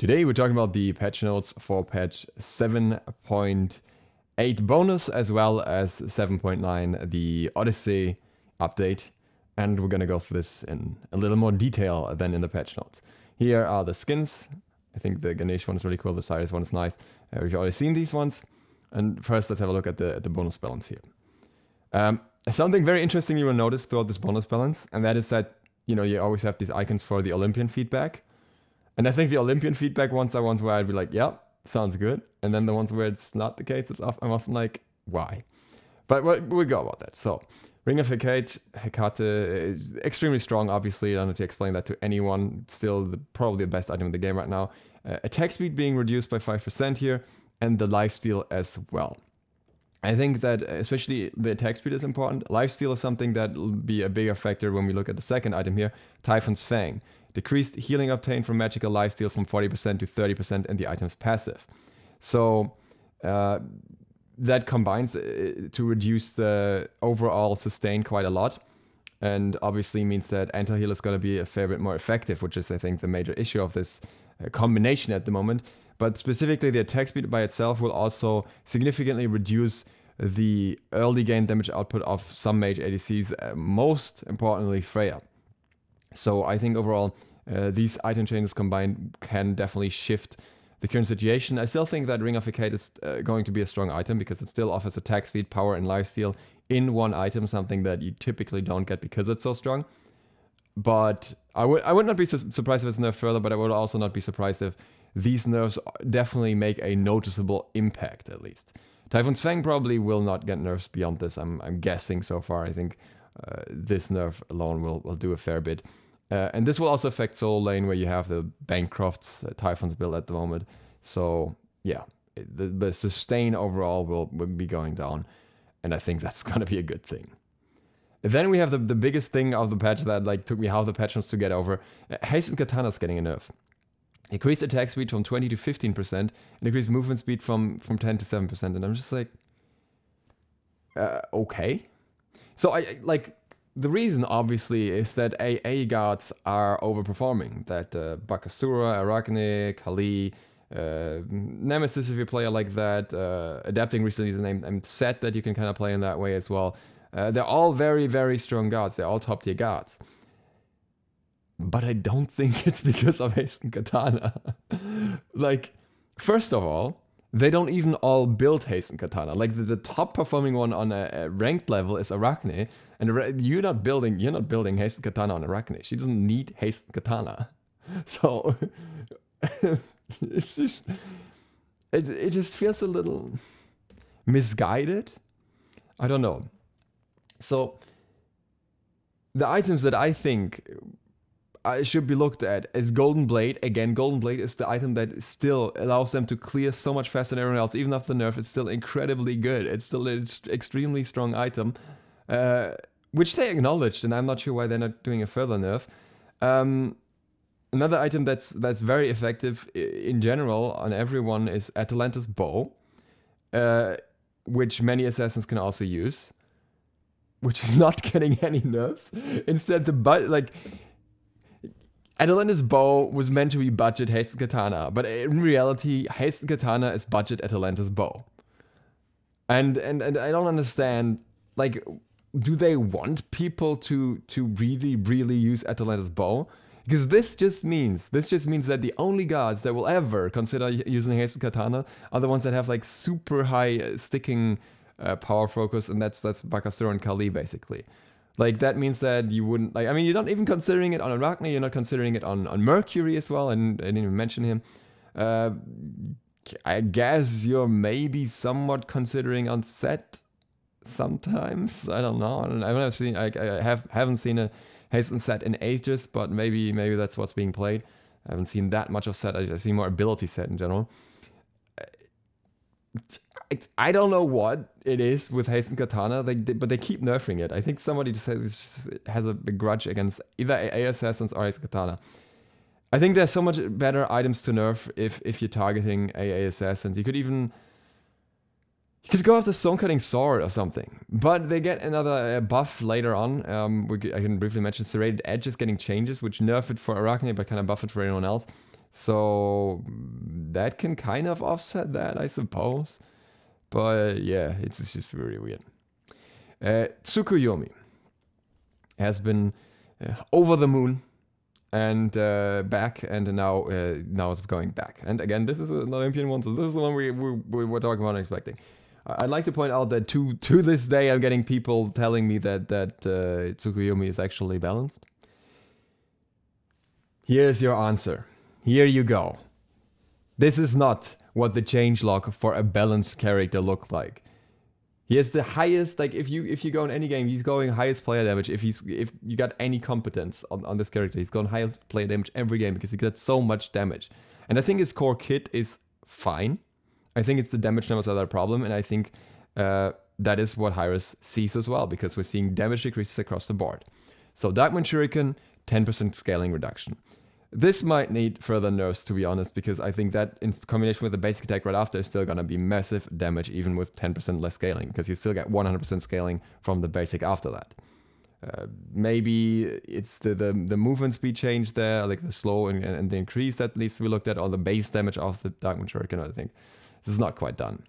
Today we're talking about the patch notes for patch 7.8 bonus as well as 7.9 the Odyssey update, and we're gonna go through this in a little more detail than in the patch notes. Here are the skins. I think the Ganesh one is really cool, the Cyrus one is nice. We've already seen these ones. And first let's have a look at the bonus balance here. Something very interesting you will notice throughout this bonus balance, and that is that, you know, you always have these icons for the Olympian feedback. And I think the Olympian feedback ones are ones where I'd be like, yeah, sounds good. And then the ones where it's not the case, I'm often like, why? But we'll go about that. So, Ring of Hecate is extremely strong, obviously. I don't need to explain that to anyone. Still, probably the best item in the game right now. Attack speed being reduced by 5% here, and the lifesteal as well. I think that especially the attack speed is important. Lifesteal is something that will be a bigger factor when we look at the second item here, Typhon's Fang. Decreased healing obtained from magical lifesteal from 40% to 30% in the item's passive. So that combines to reduce the overall sustain quite a lot, and obviously means that anti-heal is going to be a fair bit more effective, which is, I think, the major issue of this combination at the moment. But specifically, the attack speed by itself will also significantly reduce the early game damage output of some Mage ADCs, most importantly Freya. So I think overall, these item changes combined can definitely shift the current situation. I still think that Ring of Hecate is going to be a strong item because it still offers attack speed, power, and lifesteal in one item, something that you typically don't get because it's so strong. But I would not be surprised if it's nerfed further, but I would also not be surprised if these nerfs definitely make a noticeable impact, at least. Typhon's Fang probably will not get nerfs beyond this, I'm guessing so far. I think this nerf alone will do a fair bit. And this will also affect Soul Lane, where you have the Bancroft's Typhons build at the moment. So, yeah, the sustain overall will be going down. And I think that's going to be a good thing. Then we have the biggest thing of the patch that took me half the patch notes to get over. Hastened Katana's getting a nerf. Increased attack speed from 20 to 15%, and increased movement speed from 10 to 7%. And I'm just like, okay. So the reason obviously is that AA guards are overperforming. That Bakasura, Arachne, Kali, Nemesis if you play like that, adapting recently the name Set that you can kind of play in that way as well. They're all very, very strong guards. They're all top tier guards. But I don't think it's because of Hasten Katana. First of all, they don't even all build Hasten Katana. The top performing one on a ranked level is Arachne, and you're not building Hasten Katana on Arachne. She doesn't need Hasten Katana. So it's just it just feels a little misguided. I don't know. So the items that I think should be looked at is Golden Blade. Again, Golden Blade is the item that still allows them to clear so much faster than everyone else. Even after the nerf, it's still incredibly good. It's still an extremely strong item, which they acknowledged, and I'm not sure why they're not doing a further nerf. Another item that's very effective in general on everyone is Atalanta's Bow, which many assassins can also use, which is not getting any nerfs. Instead, Atalanta's Bow was meant to be budget Hasten Katana, but in reality, Hasten Katana is budget Atalanta's Bow. And I don't understand, do they want people to really, really use Atalanta's Bow? Because this just means that the only guards that will ever consider using Hasten Katana are the ones that have super high sticking power focus, and that's Bakasura and Kali basically. That means that you wouldn't, you're not even considering it on Arachne, you're not considering it on Mercury as well, and I didn't even mention him. I guess you're maybe somewhat considering on Set sometimes. I don't know. I haven't seen a Hasten Set in ages, but maybe that's what's being played. I haven't seen that much of Set. I see more ability Set in general. I don't know what it is with Hasten Katana, but they keep nerfing it. I think somebody just has a grudge against either AA Assassins or Hasten Katana. I think there's so much better items to nerf if you're targeting AA Assassins. You could go after Stone Cutting Sword or something, but they get another buff later on. I can briefly mention Serrated Edge is getting changes, which nerf it for Arachne, but kind of buff it for anyone else. So that can kind of offset that, I suppose. But yeah, it's just very weird. Tsukuyomi has been over the moon and back, and now it's going back. And again, this is an Olympian one, so this is the one we were talking about and expecting. I'd like to point out that to this day, I'm getting people telling me that Tsukuyomi is actually balanced. Here's your answer. Here you go. This is not what the changelog for a balanced character looked like. He has the highest, like if you go in any game, he's going highest player damage. If you got any competence on this character, he's going highest player damage every game because he gets so much damage. And I think his core kit is fine. I think it's the damage numbers that are the problem, and I think that is what Hyris sees as well, because we're seeing damage decreases across the board. So Dark Moon Shuriken, 10% scaling reduction. This might need further nerfs, to be honest, because I think that in combination with the basic attack right after is still going to be massive damage, even with 10% less scaling, because you still get 100% scaling from the basic after that. Maybe it's the movement speed change there, like the slow and the increase that needs to be looked at, or the base damage of the Dark Moon Shuriken. I think this is not quite done.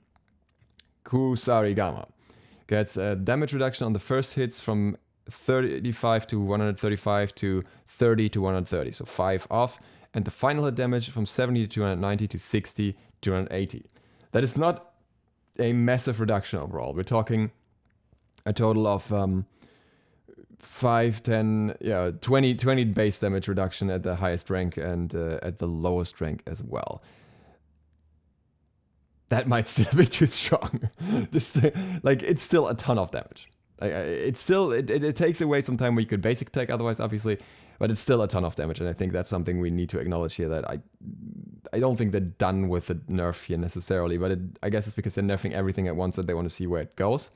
Kusarigama gets a damage reduction on the first hits from 35 to 135 to 30 to 130, so 5 off, and the final hit damage from 70 to 290 to 60 to 280. That is not a massive reduction overall. We're talking a total of 5, 10, yeah, 20 base damage reduction at the highest rank and at the lowest rank as well. That might still be too strong. Just like, it's still a ton of damage. It takes away some time where you could basic attack otherwise, obviously, but it's still a ton of damage, and I think that's something we need to acknowledge here, that I don't think they're done with the nerf here necessarily, but I guess it's because they're nerfing everything at once that they want to see where it goes.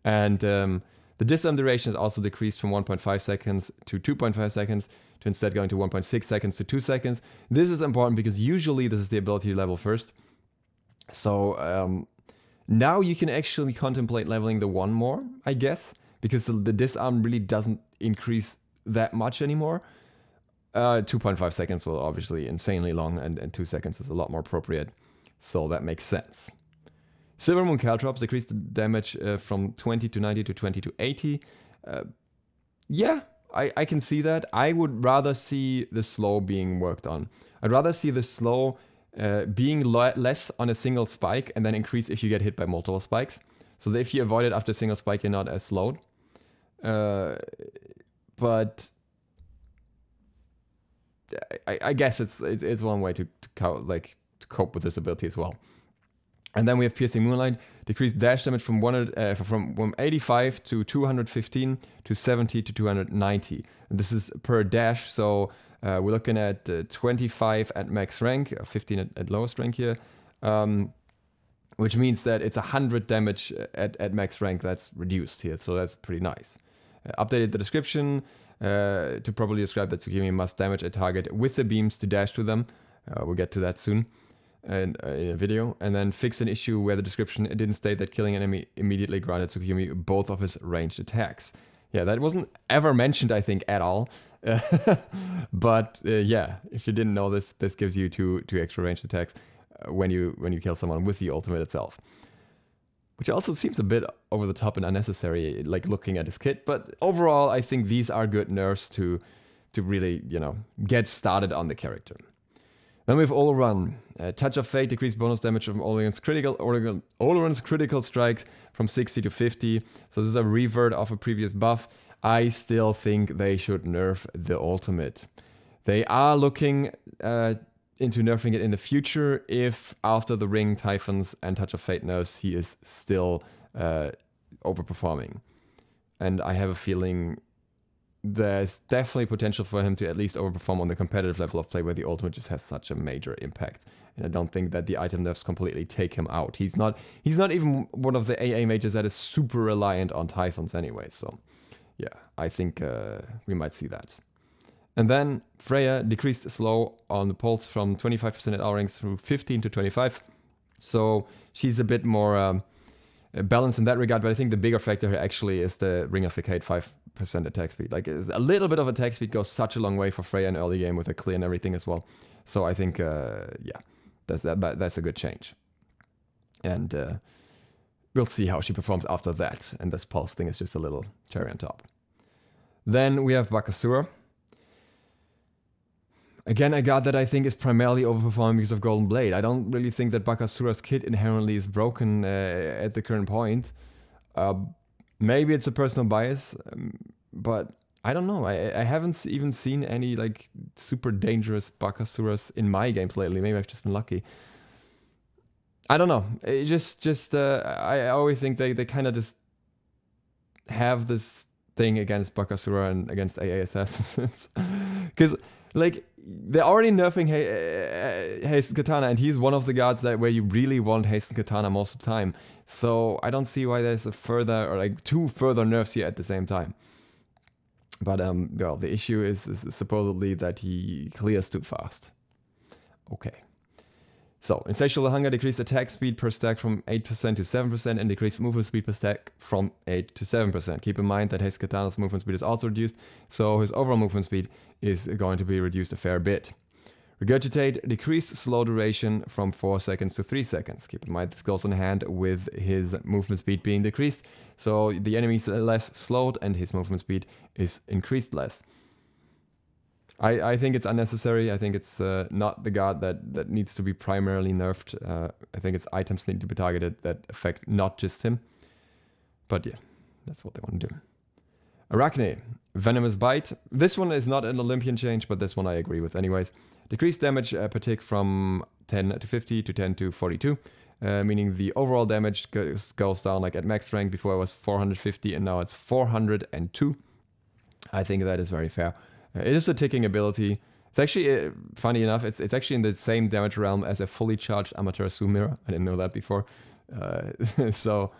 And the disarm duration is also decreased from 1.5 seconds to 2.5 seconds to instead going to 1.6 seconds to 2 seconds. This is important because usually this is the ability level first. So now you can actually contemplate leveling the 1 more, I guess, because the disarm really doesn't increase that much anymore. 2.5 seconds will obviously insanely long, and 2 seconds is a lot more appropriate, so that makes sense. Silver Moon Caltrops decreased the damage from 20 to 90 to 20 to 80. Yeah, I can see that. I would rather see the slow being worked on. I'd rather see the slow being less on a single spike and then increase if you get hit by multiple spikes. So that if you avoid it after a single spike, you're not as slowed. But I guess it's one way to cope with this ability as well. And then we have Piercing Moonlight, decreased dash damage from 85 to 215 to 70 to 290. And this is per dash, so we're looking at 25 at max rank, 15 at lowest rank here, which means that it's 100 damage at max rank that's reduced here, so that's pretty nice. Updated the description to properly describe that Tsukuyomi must damage a target with the beams to dash to them. We'll get to that soon in a video. And then fix an issue where the description didn't state that killing an enemy immediately granted Tsukuyomi both of his ranged attacks. Yeah, that wasn't ever mentioned, I think, at all. But yeah, if you didn't know this, this gives you two extra ranged attacks when you kill someone with the ultimate itself. Which also seems a bit over the top and unnecessary, like looking at his kit. But overall, I think these are good nerfs to really, you know, get started on the character. Then we have Olorun. Touch of Fate, decreased bonus damage from Olorun's critical strikes from 60 to 50. So this is a revert of a previous buff. I still think they should nerf the ultimate. They are looking into nerfing it in the future if after the Ring, Typhons, and Touch of Fate nerfs he is still overperforming. And I have a feeling there's definitely potential for him to at least overperform on the competitive level of play where the ultimate just has such a major impact. And I don't think that the item nerfs completely take him out. He's not even one of the AA mages that is super reliant on Typhons anyway. So yeah, I think we might see that. And then Freya decreased slow on the pulse from 25% at all ranks through 15 to 25. So she's a bit more balanced in that regard, but I think the bigger factor here actually is the Ring of Hecate 5% attack speed. Like, a little bit of attack speed goes such a long way for Freya in early game with a clear and everything as well. So I think, yeah, that's a good change. And we'll see how she performs after that. And this pulse thing is just a little cherry on top. Then we have Bakasura. Again, a god that I think is primarily overperforming because of Golden Blade. I don't really think that Bakasura's kit inherently is broken at the current point. Maybe it's a personal bias, but I don't know. I haven't even seen any like super dangerous Bakasuras in my games lately. Maybe I've just been lucky. I don't know. It I always think they kind of just have this thing against Bakasura and against AA assassins. Because like they're already nerfing Hasten Katana, and he's one of the gods that where you really want Hasten Katana most of the time. So I don't see why there's a further or like two further nerfs here at the same time. But well, the issue is supposedly that he clears too fast. Okay. So, Insatiable Hunger decreased attack speed per stack from 8% to 7% and decreased movement speed per stack from 8 to 7%. Keep in mind that Hasten Katana's movement speed is also reduced, so his overall movement speed is going to be reduced a fair bit. Regurgitate decreased slow duration from 4 seconds to 3 seconds. Keep in mind this goes in hand with his movement speed being decreased, so the enemy is less slowed and his movement speed is increased less. I think it's unnecessary. I think it's not the god that needs to be primarily nerfed. I think its items need to be targeted that affect not just him. But yeah, that's what they want to do. Arachne, Venomous Bite. This one is not an Olympian change, but this one I agree with anyways. Decreased damage per tick from 10 to 50 to 10 to 42. Meaning the overall damage goes down, like at max rank before it was 450 and now it's 402. I think that is very fair. It is a ticking ability. It's actually, funny enough, it's actually in the same damage realm as a fully charged Amaterasu mirror. I didn't know that before. So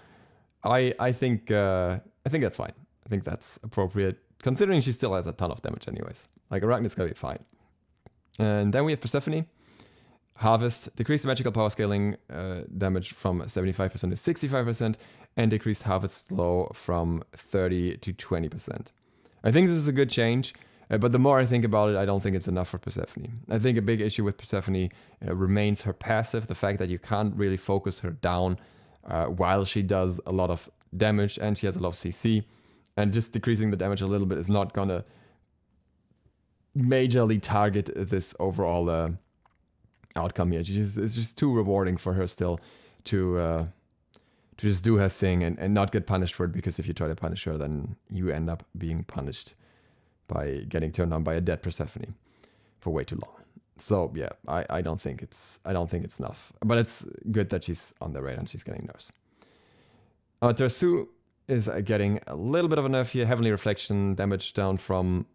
I think that's fine. I think that's appropriate, considering she still has a ton of damage anyways. Like, Arachne's gonna be fine. And then we have Persephone. Harvest, decreased magical power scaling damage from 75% to 65%, and decreased harvest slow from 30 to 20%. I think this is a good change. But the more I think about it, I don't think it's enough for Persephone. I think a big issue with Persephone remains her passive, the fact that you can't really focus her down while she does a lot of damage and she has a lot of CC. And just decreasing the damage a little bit is not gonna majorly target this overall outcome here. It's just too rewarding for her still to just do her thing and not get punished for it, because if you try to punish her, then you end up being punished by getting turned on by a dead Persephone for way too long. So yeah, I don't think it's enough. But it's good that she's on the radar and she's getting nerfs. Tersu is getting a little bit of a nerf here. Heavenly Reflection damage down from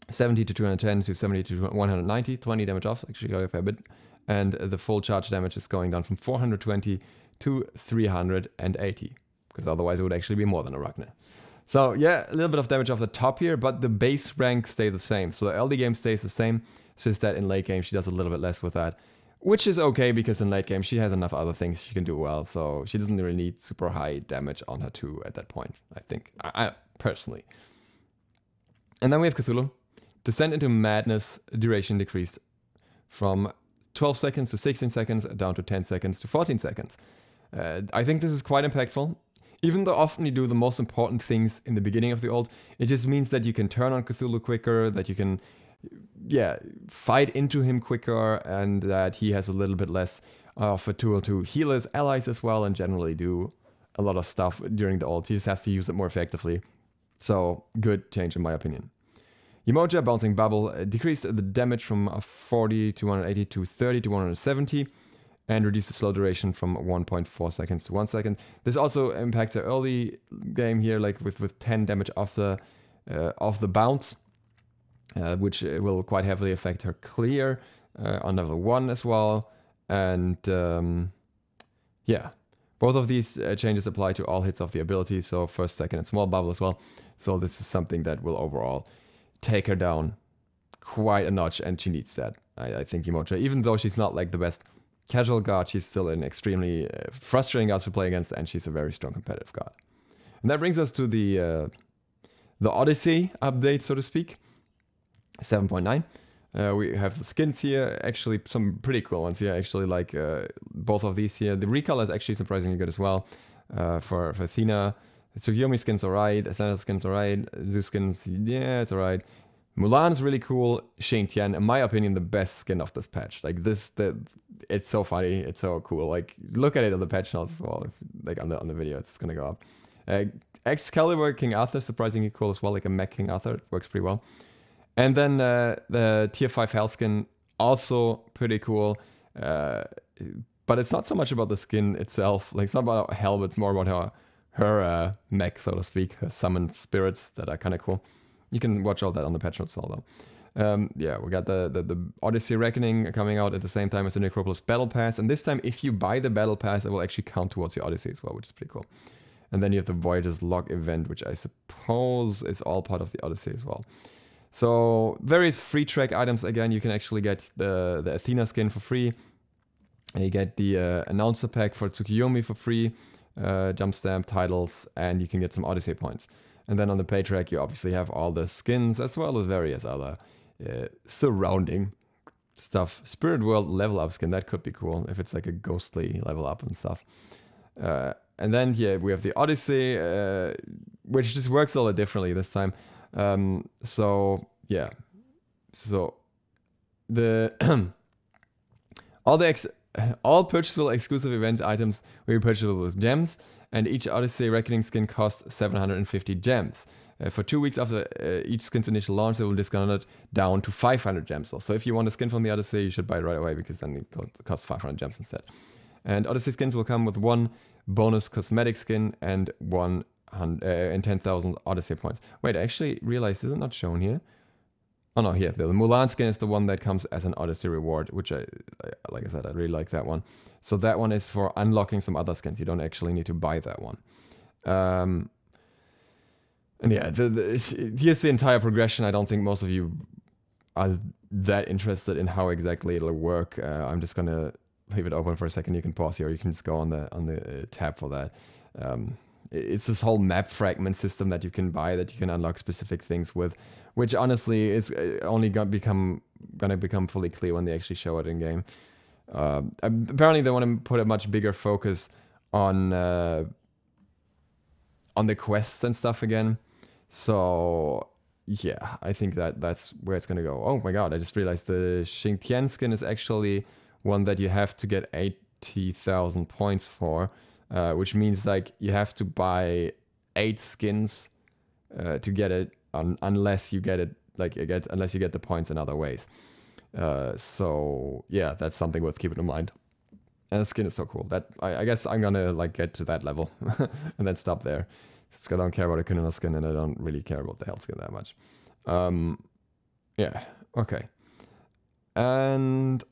70 to 210 to 70 to 190. 20 damage off, actually got a fair bit. And the full charge damage is going down from 420 to 380. Because otherwise it would actually be more than Arachne. So yeah, a little bit of damage off the top here, but the base rank stay the same. So the early game stays the same. It's just that in late game she does a little bit less with that. Which is okay, because in late game she has enough other things she can do well. So she doesn't really need super high damage on her too at that point, I think. I personally. And then we have Cthulhu. Descent into Madness, duration decreased from 12 seconds to 16 seconds, down to 10 seconds to 14 seconds. I think this is quite impactful. Even though often you do the most important things in the beginning of the ult, it just means that you can turn on Cthulhu quicker, that you can, yeah, fight into him quicker, and that he has a little bit less of a tool to heal his allies as well, and generally do a lot of stuff during the ult. He just has to use it more effectively. So, good change in my opinion. Yemoja, Bouncing Bubble, decreased the damage from 40 to 180 to 30 to 170. And reduce the slow duration from 1.4 seconds to 1 second. This also impacts the early game here, like with 10 damage off the bounce, which will quite heavily affect her clear on level 1 as well. And yeah, both of these changes apply to all hits of the ability, so first, second, and small bubble as well. So this is something that will overall take her down quite a notch, and she needs that. I think Yemoja, even though she's not like the best casual god, she's still an extremely frustrating god to play against, and she's a very strong competitive god. And that brings us to the Odyssey update, so to speak, 7.9. We have the skins here, actually some pretty cool ones here, actually like both of these here. The recolor is actually surprisingly good as well for Athena. Tsukuyomi skin's alright, Athena skin's alright, Zeus skin's, yeah, it's alright. Mulan's really cool, Xing Tian, in my opinion, the best skin of this patch. Like it's so funny, it's so cool. Like look at it on the patch notes as well, if, like on the video, it's gonna go up. Excalibur King Arthur, surprisingly cool as well, like a mech King Arthur, it works pretty well. And then the tier 5 Hell skin, also pretty cool. But it's not so much about the skin itself. Like it's not about Hell, but it's more about her mech, so to speak, her summoned spirits that are kind of cool. You can watch all that on the patch notes although. Yeah, we got the Odyssey Reckoning coming out at the same time as the Necropolis Battle Pass. And this time, if you buy the Battle Pass, it will actually count towards your Odyssey as well, which is pretty cool. And then you have the Voyager's Log event, which I suppose is all part of the Odyssey as well. So various free track items. Again, you can actually get the Athena skin for free. You get the announcer pack for Tsukuyomi for free, jump stamp titles, and you can get some Odyssey points. And then on the pay track, you obviously have all the skins as well as various other surrounding stuff. Spirit World level up skin, that could be cool if it's like a ghostly level up and stuff. And then yeah, we have the Odyssey, which just works a little differently this time. So yeah, so the all purchasable exclusive event items will be purchasable with gems, and each Odyssey Reckoning skin costs 750 gems. For 2 weeks after each skin's initial launch, they will discount it down to 500 gems. So if you want a skin from the Odyssey, you should buy it right away, because then it costs 500 gems instead. And Odyssey skins will come with one bonus cosmetic skin and 10,000 Odyssey points. Wait, I actually realized, is it not shown here? Oh no, here, the Mulan skin is the one that comes as an Odyssey reward, which like I said, I really like that one. So that one is for unlocking some other skins. You don't actually need to buy that one. And yeah, here's the entire progression. I don't think most of you are that interested in how exactly it'll work. I'm just gonna leave it open for a second. You can pause here, or you can just go on the tab for that. It's this whole map fragment system that you can buy, that you can unlock specific things with, which honestly is only gonna become fully clear when they actually show it in game. Apparently they want to put a much bigger focus on the quests and stuff again. So yeah, I think that's where it's gonna go. Oh my god, I just realized the Xing Tian skin is actually one that you have to get 80,000 points for. Which means like you have to buy 8 skins to get it, unless you get it unless you get the points in other ways. So yeah, that's something worth keeping in mind. And the skin is so cool that I guess I'm gonna like get to that level and then stop there. I don't care about the Kunina skin, and I don't really care about the Hell skin that much. Yeah, okay. And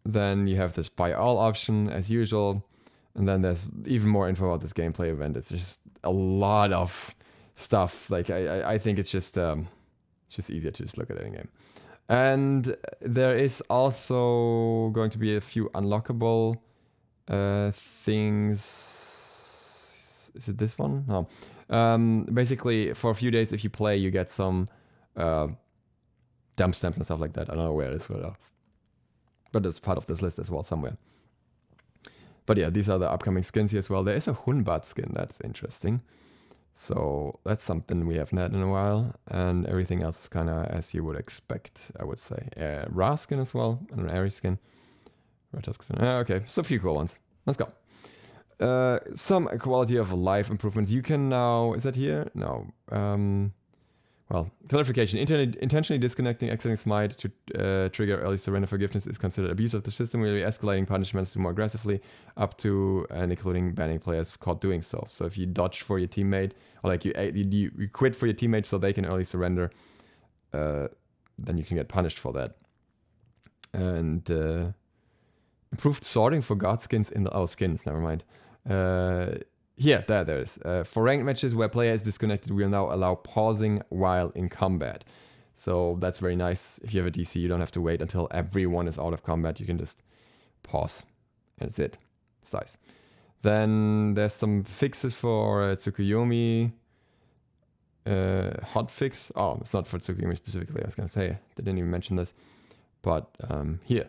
then you have this buy all option as usual. And then there's even more info about this gameplay event. It's just a lot of stuff. Like I think it's just easier to just look at it in game. And there is also going to be a few unlockable things. Is it this one? No. Basically, for a few days, if you play, you get some dump stamps and stuff like that. I don't know where it is, but it's part of this list as well somewhere. But yeah, these are the upcoming skins here as well. There is a Hunbat skin, that's interesting. So that's something we haven't had in a while. And everything else is kind of as you would expect, I would say. Ra skin as well, and an Ares skin. Okay, so a few cool ones. Let's go. Some quality of life improvements. You can now, is that here? No. Well, clarification. Intentionally disconnecting exiting Smite to trigger early surrender forgiveness is considered abuse of the system. We'll be escalating punishments to more aggressively, up to and including banning players caught doing so. So if you dodge for your teammate, or like you quit for your teammate so they can early surrender, then you can get punished for that. And improved sorting for god skins in the skins. Never mind. Yeah, there is. For ranked matches where player is disconnected, we will now allow pausing while in combat. So that's very nice. If you have a DC, you don't have to wait until everyone is out of combat. You can just pause, and that's it. It's nice. Then there's some fixes for Tsukuyomi. Hot fix. Oh, it's not for Tsukuyomi specifically. I was going to say, they didn't even mention this. But here.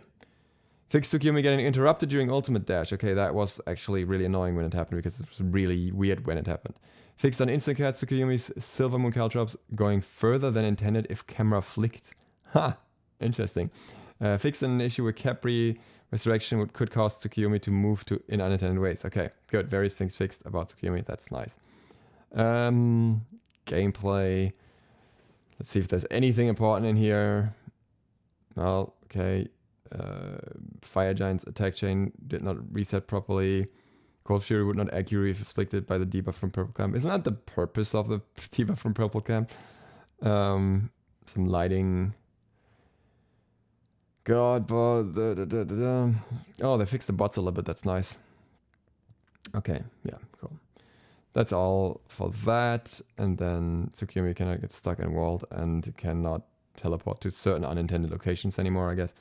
Fix Tsukuyomi getting interrupted during ultimate dash. Okay, that was actually really annoying when it happened because it was really weird when it happened. Fixed on instant cat Tsukuyomi's Silver Moon Caltrops going further than intended if camera flicked. Ha! Interesting. Fixed an issue with Capri Resurrection could cause Tsukuyomi to move in unintended ways. Okay, good. Various things fixed about Tsukuyomi. That's nice. Gameplay. Let's see if there's anything important in here. Well, okay. Fire Giant's attack chain did not reset properly. Cold Fury would not accurate if afflicted by the debuff from Purple Camp. Isn't that the purpose of the debuff from Purple Camp? Some lighting. God, but oh, they fixed the bots a little bit. That's nice. Okay, yeah, cool. That's all for that. And then Tsukuyomi cannot get stuck in world and cannot teleport to certain unintended locations anymore, I guess.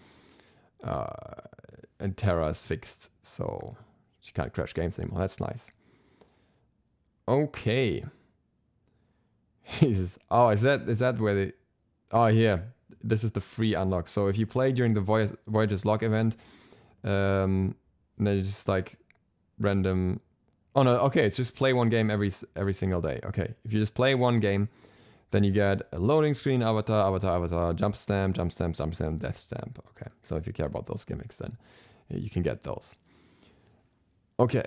And Terra is fixed, so she can't crash games anymore. That's nice. Okay. Jesus. Oh, is that where they... Oh, yeah. This is the free unlock. So if you play during the Voyager's Log event, then you just like random... Oh, no. Okay, it's just play one game every single day. Okay. If you just play one game, then you get a loading screen, avatar, jump stamp, death stamp. Okay, so if you care about those gimmicks, then you can get those. Okay.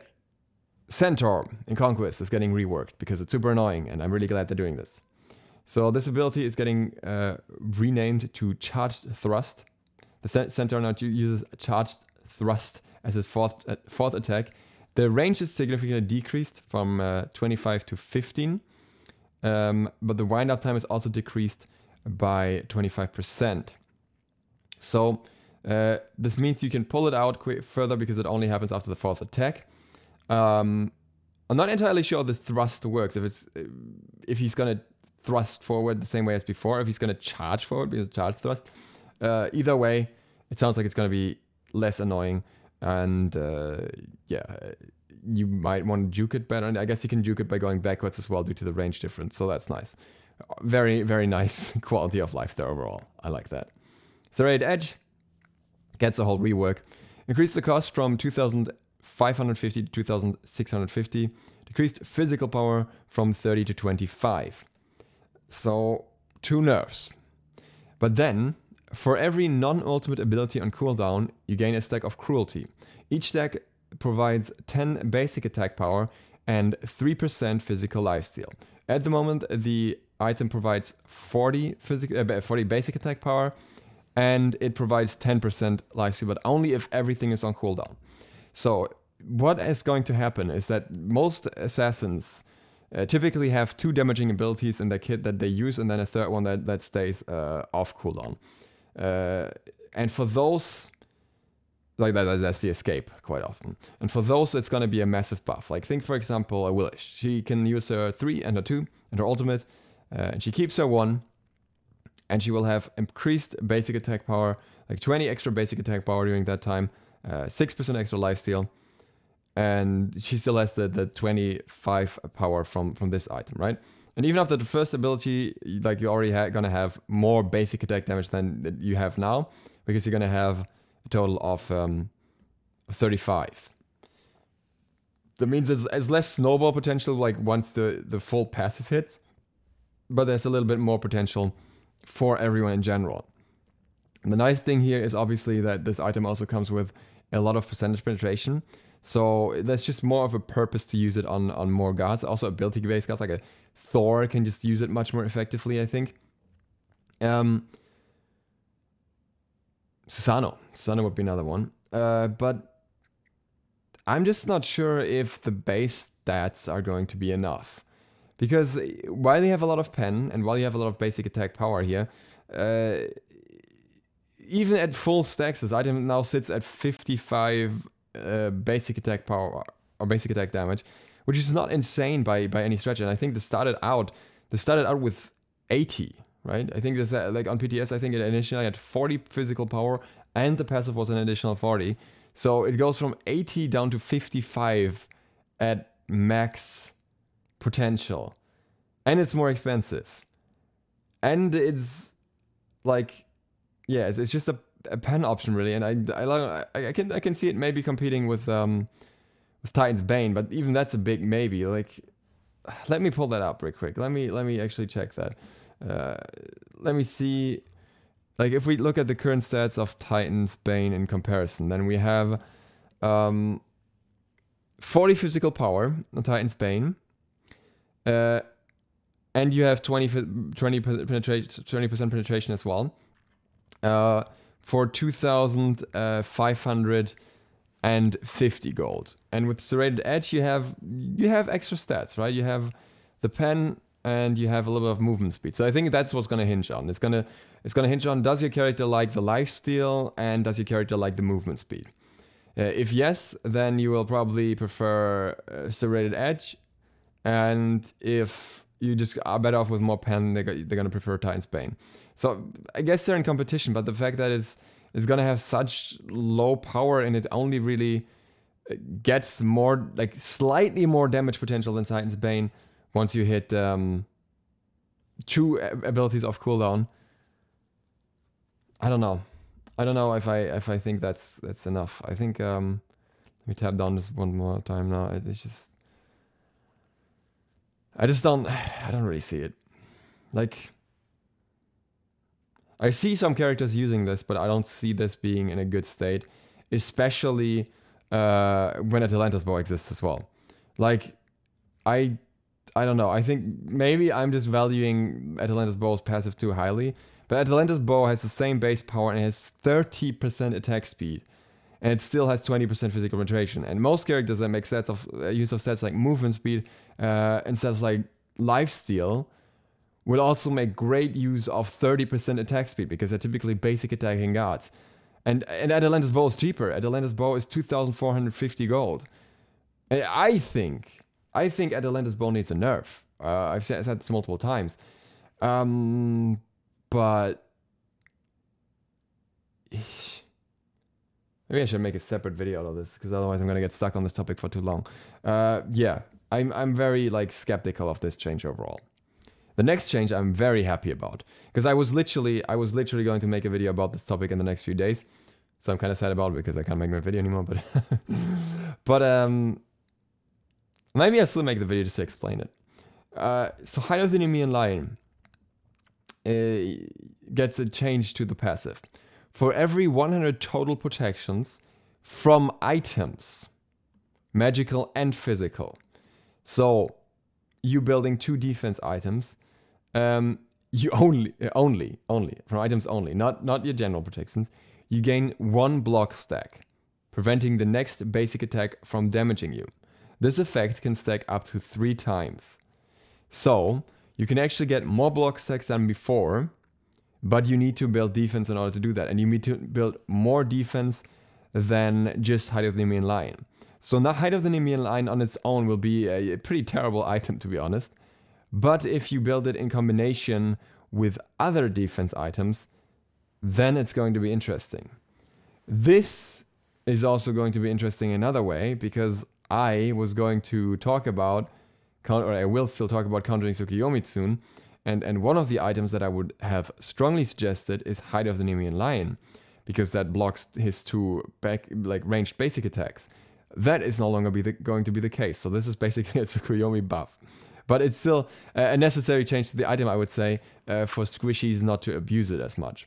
Centaur in Conquest is getting reworked because it's super annoying, and I'm really glad they're doing this. So this ability is getting renamed to Charged Thrust. The Centaur now uses Charged Thrust as his fourth attack. The range is significantly decreased from 25 to 15. But the wind-up time is also decreased by 25%. So this means you can pull it out further because it only happens after the fourth attack. I'm not entirely sure how the thrust works. If he's gonna thrust forward the same way as before, if he's gonna charge forward because charge thrust. Either way, it sounds like it's gonna be less annoying, and yeah. You might want to juke it better, and I guess you can juke it by going backwards as well due to the range difference, so that's nice. Very, very nice quality of life there overall. I like that. Serrated Edge gets a whole rework. Increased the cost from 2,550 to 2,650. Decreased physical power from 30 to 25. So, 2 nerfs. But then, for every non-ultimate ability on cooldown, you gain a stack of Cruelty. Each stack provides 10 basic attack power and 3% physical lifesteal. At the moment, the item provides 40 basic attack power, and it provides 10% lifesteal, but only if everything is on cooldown. So what is going to happen is that most assassins typically have 2 damaging abilities in their kit that they use, and then a third one that stays off cooldown. And for those... Like that's the escape quite often. And for those, it's going to be a massive buff. Like think, for example, a Willish. She can use her 3 and her 2 and her ultimate. And she keeps her 1. And she will have increased basic attack power, like 20 extra basic attack power during that time. 6% extra lifesteal. And she still has the 25 power from this item, right? And even after the first ability, like you're already going to have more basic attack damage than you have now. Because you're going to have a total of 35. That means it's less snowball potential like once the full passive hits, but there's a little bit more potential for everyone in general. And the nice thing here is obviously that this item also comes with a lot of percentage penetration, so there's just more of a purpose to use it on more gods. Also ability-based gods like a Thor can just use it much more effectively, I think. Susanoo would be another one. But I'm just not sure if the base stats are going to be enough. Because while you have a lot of pen, and while you have a lot of basic attack power here, even at full stacks, this item now sits at 55 basic attack power, or basic attack damage, which is not insane by any stretch. And I think this started out with 80. Right? I think this like on PTS, I think it initially had 40 physical power and the passive was an additional 40. So it goes from 80 down to 55 at max potential. And it's more expensive. And it's like, yeah, it's just a pen option really, and I can see it maybe competing with Titan's Bane, but even that's a big maybe. Like, let me pull that up real quick. Let me actually check that. Let me see. Like, if we look at the current stats of Titan's Bane in comparison, then we have 40 physical power on Titan's Bane, and you have 20% penetration as well. For 2,550 gold, and with Serrated Edge you have extra stats, right? You have the pen and you have a little bit of movement speed. So I think that's what's gonna hinge on. It's gonna hinge on, does your character like the lifesteal and does your character like the movement speed? If yes, then you will probably prefer Serrated Edge, and if you just are better off with more pen, they're gonna prefer Titan's Bane. So I guess they're in competition, but the fact that it's gonna have such low power and it only really gets more, like slightly more damage potential than Titan's Bane once you hit 2 abilities off cooldown. I don't know if I think that's enough. I think let me tap down this one more time now. I don't really see it. Like, I see some characters using this, but I don't see this being in a good state, especially when Atalanta's Bow exists as well. Like, I don't know. I think maybe I'm just valuing Atalanta's Bow's passive too highly, but Atalanta's Bow has the same base power and it has 30% attack speed, and it still has 20% physical penetration. And most characters that make use of stats like movement speed and stats like lifesteal will also make great use of 30% attack speed, because they're typically basic attacking guards. And Atalanta's Bow is cheaper. Atalanta's Bow is 2,450 gold. And I think Atalanta's Bow needs a nerf. I've said this multiple times. But maybe I should make a separate video out of this, because otherwise I'm gonna get stuck on this topic for too long. Yeah, I'm very like skeptical of this change overall. The next change I'm very happy about, because I was literally going to make a video about this topic in the next few days. So I'm kind of sad about it because I can't make my video anymore, but maybe I'll still make the video just to explain it. So Height of the Nemean Lion gets a change to the passive. For every 100 total protections from items, magical and physical. So you building 2 defense items, you only from items only, not your general protections, you gain 1 block stack, preventing the next basic attack from damaging you. This effect can stack up to 3 times. So you can actually get more block stacks than before, but you need to build defense in order to do that, and you need to build more defense than just Height of the Nemean Lion. So now Height of the Nemean Lion on its own will be a pretty terrible item, to be honest. But if you build it in combination with other defense items, then it's going to be interesting. This is also going to be interesting another way, because I was going to talk about, or I will still talk about countering Tsukuyomi soon, and one of the items that I would have strongly suggested is Height of the Nemean Lion, because that blocks his 2 ranged basic attacks. That is no longer going to be the case. So this is basically a Tsukuyomi buff. But it's still a necessary change to the item, I would say, for squishies not to abuse it as much.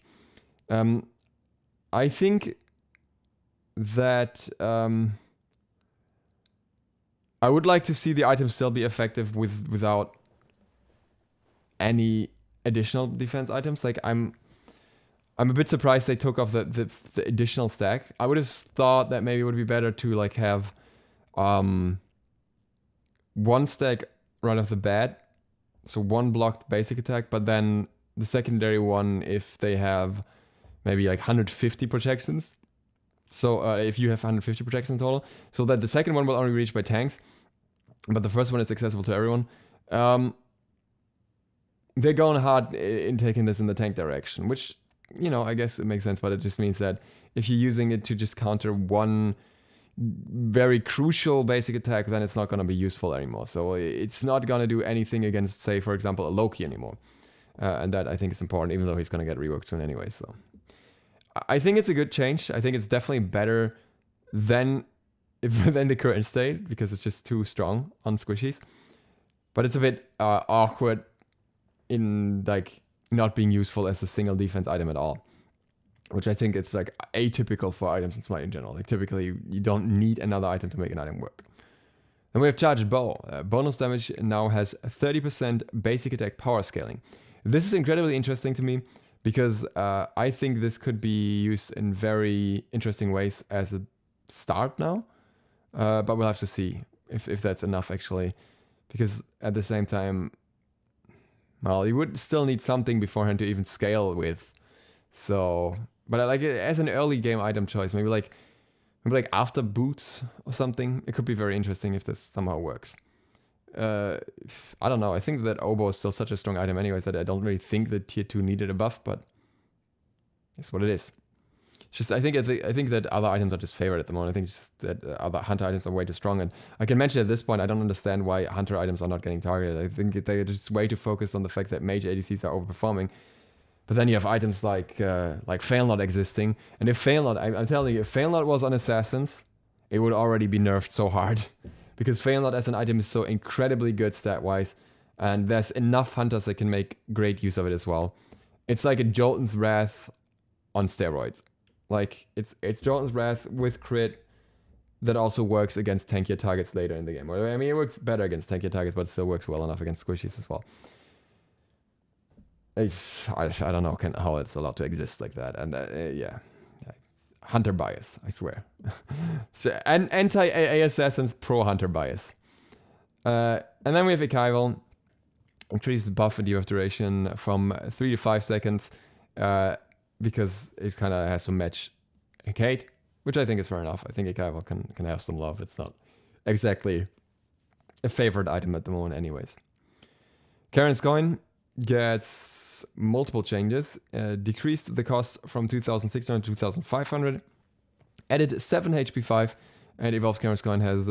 I think that I would like to see the item still be effective without any additional defense items. Like, I'm a bit surprised they took off the additional stack. I would have thought that maybe it would be better to like have 1 stack right off the bat, so 1 blocked basic attack, but then the secondary one if they have maybe like 150 protections. So if you have 150 protections in total, so that the second one will only be reached by tanks, but the first one is accessible to everyone. They're going hard in taking this in the tank direction, which, you know, I guess it makes sense, but it just means that if you're using it to just counter 1 very crucial basic attack, then it's not going to be useful anymore. So it's not going to do anything against, say, for example, a Loki anymore. And that, I think, is important, even though he's going to get reworked soon anyway. So I think it's a good change. I think it's definitely better than the current state because it's just too strong on squishies. But it's a bit awkward in like not being useful as a single defense item at all, which I think it's like atypical for items in Smite in general. Like typically you don't need another item to make an item work. Then we have Charged Bow. Bonus damage now has 30% basic attack power scaling. This is incredibly interesting to me because I think this could be used in very interesting ways as a start now. But we'll have to see if that's enough actually. Because at the same time, well, you would still need something beforehand to even scale with. So, but I like it as an early game item choice. Maybe like after boots or something. It could be very interesting if this somehow works. I don't know. I think that Oboe is still such a strong item anyways that I don't really think that tier 2 needed a buff, but it's what it is. It's just I think that other items are just favored at the moment. I think just that other hunter items are way too strong. And I can mention at this point, I don't understand why hunter items are not getting targeted. I think they're just way too focused on the fact that mage ADCs are overperforming. But then you have items like Fail Not existing. And if Fail Not, I'm telling you, if Fail Not was on Assassins, it would already be nerfed so hard. Because Fail Not as an item is so incredibly good stat-wise. And there's enough hunters that can make great use of it as well. It's like a Jolten's Wrath on steroids. Like, it's Jolten's Wrath with crit that also works against tankier targets later in the game. I mean, it works better against tankier targets, but it still works well enough against squishies as well. I don't know how it's allowed to exist like that. And yeah, hunter bias, I swear. So, and anti-AA assassins, pro-hunter bias. And then we have Ekival. Increased buff and debuff duration from 3 to 5 seconds. Because it kind of has to match Hecate, which I think is fair enough. I think Ekival can have some love. It's not exactly a favorite item at the moment anyways. Karen's Coin gets multiple changes. Decreased the cost from 2,600 to 2,500. Added 7 HP 5. And Evolved Karen's Coin has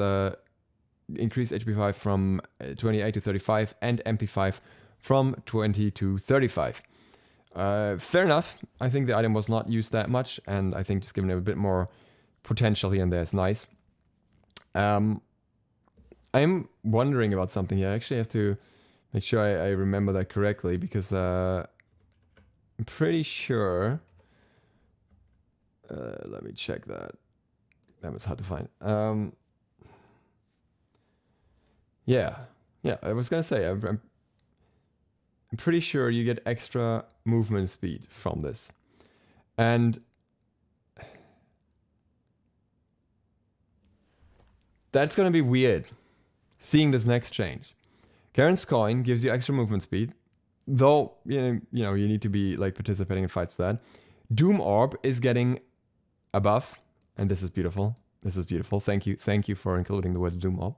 increased HP 5 from 28 to 35. And MP 5 from 20 to 35. Fair enough. I think the item was not used that much, and I think just giving it a bit more potential here and there is nice. I'm wondering about something here. I actually have to make sure I remember that correctly, because I'm pretty sure... let me check that. That was hard to find. Yeah, I was gonna say, I'm pretty sure you get extra movement speed from this. And that's going to be weird, seeing this next change. Karen's Coin gives you extra movement speed, though you know you need to be like participating in fights for that. Doom Orb is getting a buff, and this is beautiful. This is beautiful. Thank you for including the word Doom Orb.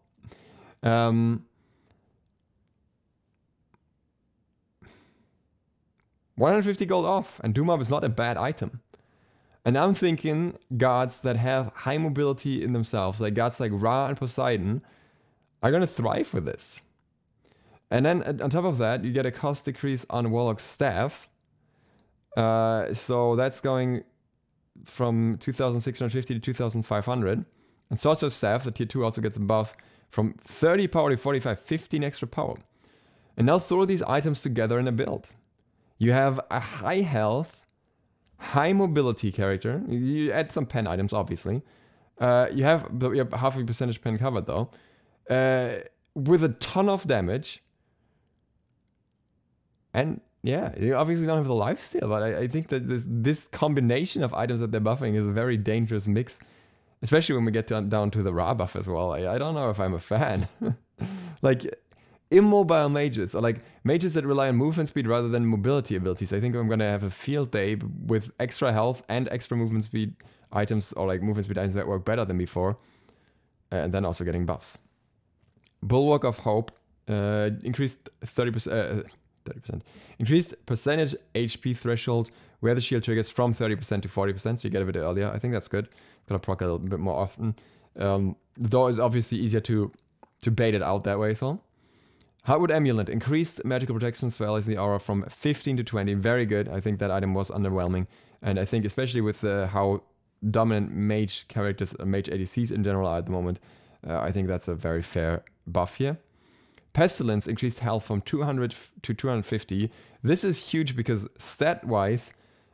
150 gold off, and Doom Orb is not a bad item. And I'm thinking gods that have high mobility in themselves, like gods like Ra and Poseidon, are going to thrive with this. And then on top of that, you get a cost decrease on Warlock's Staff. So that's going from 2,650 to 2,500. And Sorcerer's Staff, the tier 2, also gets a buff from 30 power to 45, 15 extra power. And now throw these items together in a build. You have a high health, high mobility character. You add some pen items, obviously. You have half a percentage pen covered, though. With a ton of damage. And yeah, you obviously don't have the lifesteal, but I think that this combination of items that they're buffing is a very dangerous mix. Especially when we get down to the Ra buff as well. I don't know if I'm a fan. Like... immobile mages, or like mages that rely on movement speed rather than mobility abilities. I think I'm gonna have a field day with extra health and extra movement speed items, or like movement speed items that work better than before, and then also getting buffs. Bulwark of Hope increased 30%. Increased percentage HP threshold where the shield triggers from 30% to 40%, so you get a bit earlier. I think that's good. Gonna proc a little bit more often. Though it's obviously easier to bait it out that way, so. Heartwood Amulet increased magical protections for allies in the aura from 15 to 20. Very good. I think that item was underwhelming. And I think especially with how dominant mage characters, mage ADCs in general are at the moment, I think that's a very fair buff here. Pestilence increased health from 200 to 250. This is huge because stat-wise,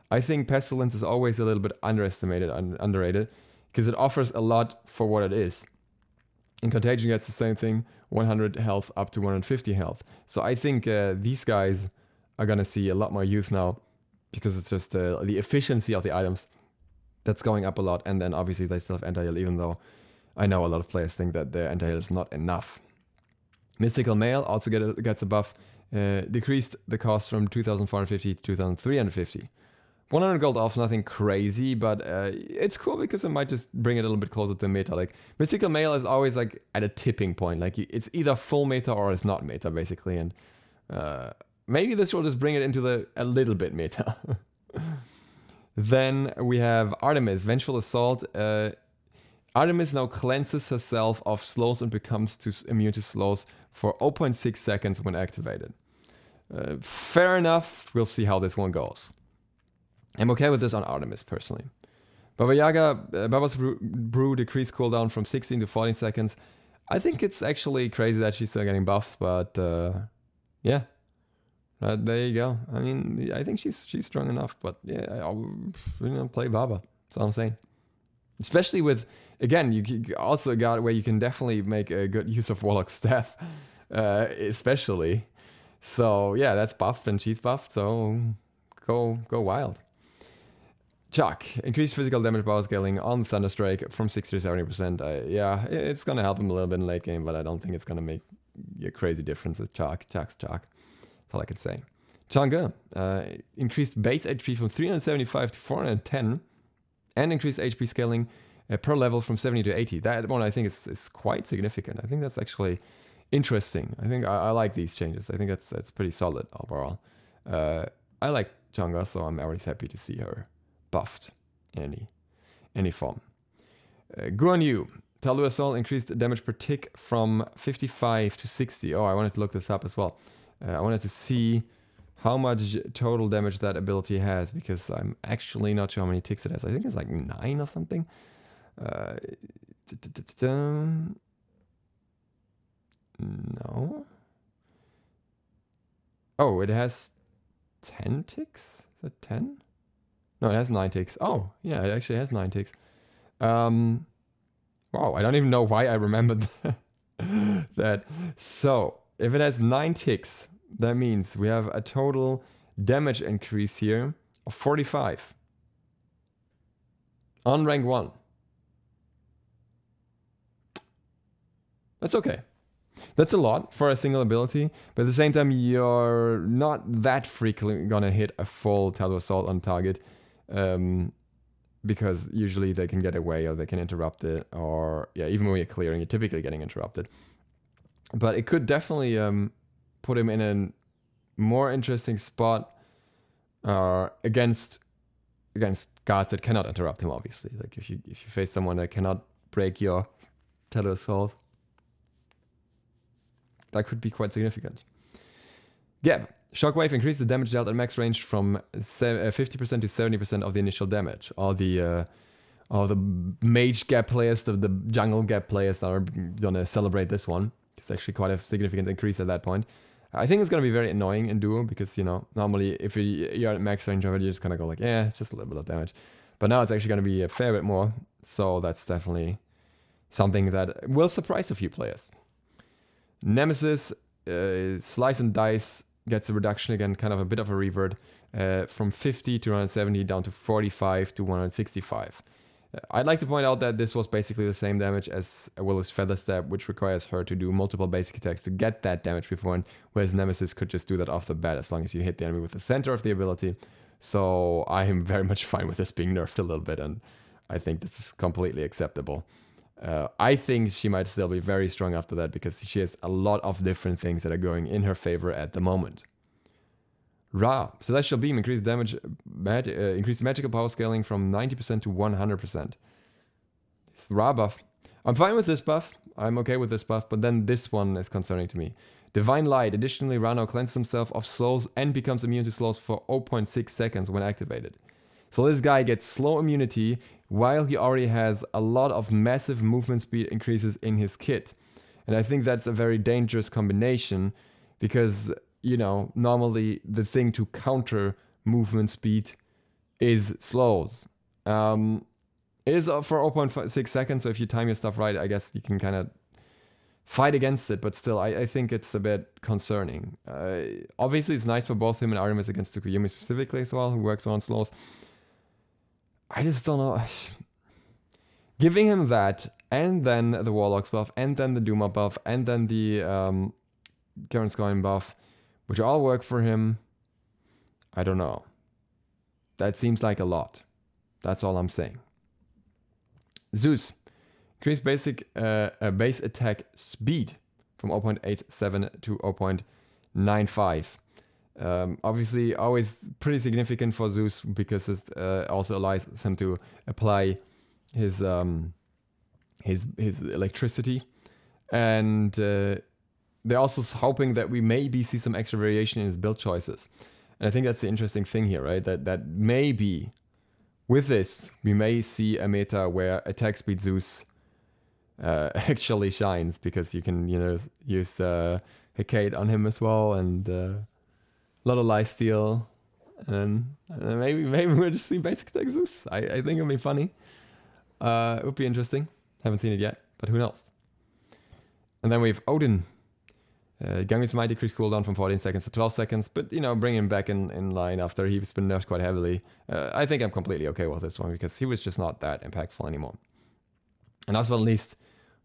I think Pestilence is always a little bit underestimated and underrated because it offers a lot for what it is. And Contagion gets the same thing, 100 health up to 150 health. So I think these guys are going to see a lot more use now because it's just the efficiency of the items that's going up a lot. And then obviously they still have anti-heal, even though I know a lot of players think that their anti-heal is not enough. Mystical Mail also gets a buff, decreased the cost from 2,450 to 2,350. 100 gold off, nothing crazy, but it's cool because it might just bring it a little bit closer to meta. Like, Mystical Mail is always like at a tipping point. Like, it's either full meta or it's not meta, basically. And maybe this will just bring it into a little bit meta. Then we have Artemis, Vengeful Assault. Artemis now cleanses herself of slows and becomes immune to slows for 0.6 seconds when activated. Fair enough, we'll see how this one goes. I'm okay with this on Artemis, personally. Baba Yaga, Baba's Brew decreased cooldown from 16 to 14 seconds. I think it's actually crazy that she's still getting buffs, but yeah. There you go. I mean, I think she's strong enough, but yeah, I'll play Baba. That's all I'm saying. Especially with, again, you also got where you can definitely make a good use of Warlock's Staff, especially. So yeah, that's buffed and she's buffed, so go wild. Chuck, increased physical damage power scaling on Thunderstrike from 60 to 70%. Yeah, it's gonna help him a little bit in late game, but I don't think it's gonna make a crazy difference with Chuck. Chuck's Chuck. That's all I can say. Chang'e, increased base HP from 375 to 410, and increased HP scaling per level from 70 to 80. That one I think is quite significant. I think that's actually interesting. I think I like these changes. I think that's pretty solid overall. I like Chang'e, so I'm always happy to see her buffed in any form. Guan Yu, Talua Soul increased damage per tick from 55 to 60. Oh, I wanted to look this up as well. I wanted to see how much total damage that ability has, because I'm actually not sure how many ticks it has. I think it's like 9 or something. No. Oh, it has 10 ticks? Is it 10? No, it has 9 ticks. Oh, yeah, it actually has 9 ticks. Wow, I don't even know why I remembered that. So, if it has 9 ticks, that means we have a total damage increase here of 45. On rank 1. That's okay. That's a lot for a single ability, but at the same time, you're not that frequently gonna hit a full Talua Assault on target, because usually they can get away or they can interrupt it, or yeah, even when you're clearing, you're typically getting interrupted. But it could definitely put him in a more interesting spot against guards that cannot interrupt him. Obviously, like if you face someone that cannot break your Talua Assault, that could be quite significant. Yeah, Shockwave increased the damage dealt at max range from 50% to 70% of the initial damage. All the mage gap players, the jungle gap players are gonna celebrate this one. It's actually quite a significant increase at that point. I think it's gonna be very annoying in duo because, you know, normally if you're at max range already, you're just gonna go like, yeah, it's just a little bit of damage. But now it's actually gonna be a fair bit more. So that's definitely something that will surprise a few players. Nemesis, Slice and Dice gets a reduction again, kind of a bit of a revert, from 50 to 170 down to 45 to 165. I'd like to point out that this was basically the same damage as Willow's Feather Step, which requires her to do multiple basic attacks to get that damage beforehand, whereas Nemesis could just do that off the bat as long as you hit the enemy with the center of the ability. So I am very much fine with this being nerfed a little bit, and I think this is completely acceptable. I think she might still be very strong after that because she has a lot of different things that are going in her favor at the moment. Ra, Celestial Beam, increased damage, increased magical power scaling from 90% to 100%. It's Ra buff. I'm fine with this buff. I'm okay with this buff, but then this one is concerning to me. Divine Light. Additionally, Ra now cleanses himself of slows and becomes immune to slows for 0.6 seconds when activated. So this guy gets slow immunity while he already has a lot of massive movement speed increases in his kit. And I think that's a very dangerous combination because, you know, normally the thing to counter movement speed is slows. It is for 0.6 seconds, so if you time your stuff right, I guess you can kind of fight against it, but still, I think it's a bit concerning. Obviously, it's nice for both him and Artemis against Tsukuyomi specifically as well, who works on slows. I just don't know. Giving him that, and then the Warlock's buff, and then the Duma buff, and then the Karen's Coin buff, which all work for him, I don't know. That seems like a lot. That's all I'm saying. Zeus. Increase base attack speed from 0.87 to 0.95. Obviously, always pretty significant for Zeus because it also allows him to apply his electricity, and they're also hoping that we maybe see some extra variation in his build choices. And I think that's the interesting thing here, right? That maybe with this we may see a meta where attack speed Zeus actually shines because you can, you know, use Hecate on him as well, and a lot of lifesteal, and maybe we'll just see basic attack Zeus. I think it'll be funny. It would be interesting. Haven't seen it yet, but who knows? And then we have Odin. Gangnam's might decrease cooldown from 14 seconds to 12 seconds, but, you know, bring him back in line after he's been nerfed quite heavily. I think I'm completely okay with this one because he was just not that impactful anymore. And last but not least,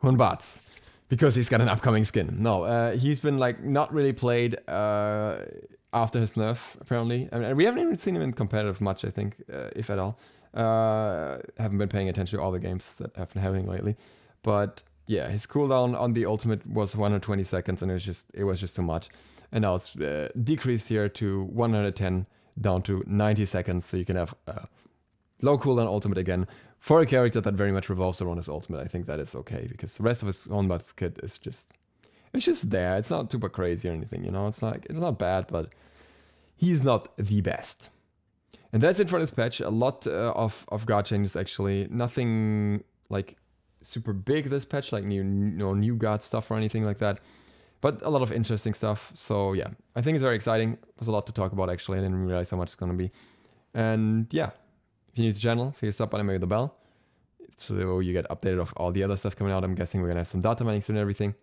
Batz, because he's got an upcoming skin. No, he's been like not really played after his nerf, apparently. I mean, we haven't even seen him in competitive much, I think, if at all. Haven't been paying attention to all the games that I've been having lately. But yeah, his cooldown on the ultimate was 120 seconds, and it was just too much. And now it's decreased here to 110 down to 90 seconds, so you can have low cooldown ultimate again. For a character that very much revolves around his ultimate, I think that is okay, because the rest of his Batz kit is just, it's just there. It's not super crazy or anything, you know. It's not bad, but he's not the best. And that's it for this patch. A lot of guard changes actually. Nothing like super big this patch, like new guard stuff or anything like that. But a lot of interesting stuff. So yeah, I think it's very exciting. There's a lot to talk about actually. I didn't realize how much it's gonna be. And yeah. If you're new to the channel, hit the sub button and ring the bell so you get updated of all the other stuff coming out. I'm guessing we're gonna have some data mining soon and everything.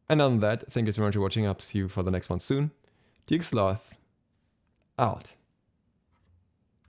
And on that, thank you so much for watching. I'll see you for the next one soon. ZiSotto out.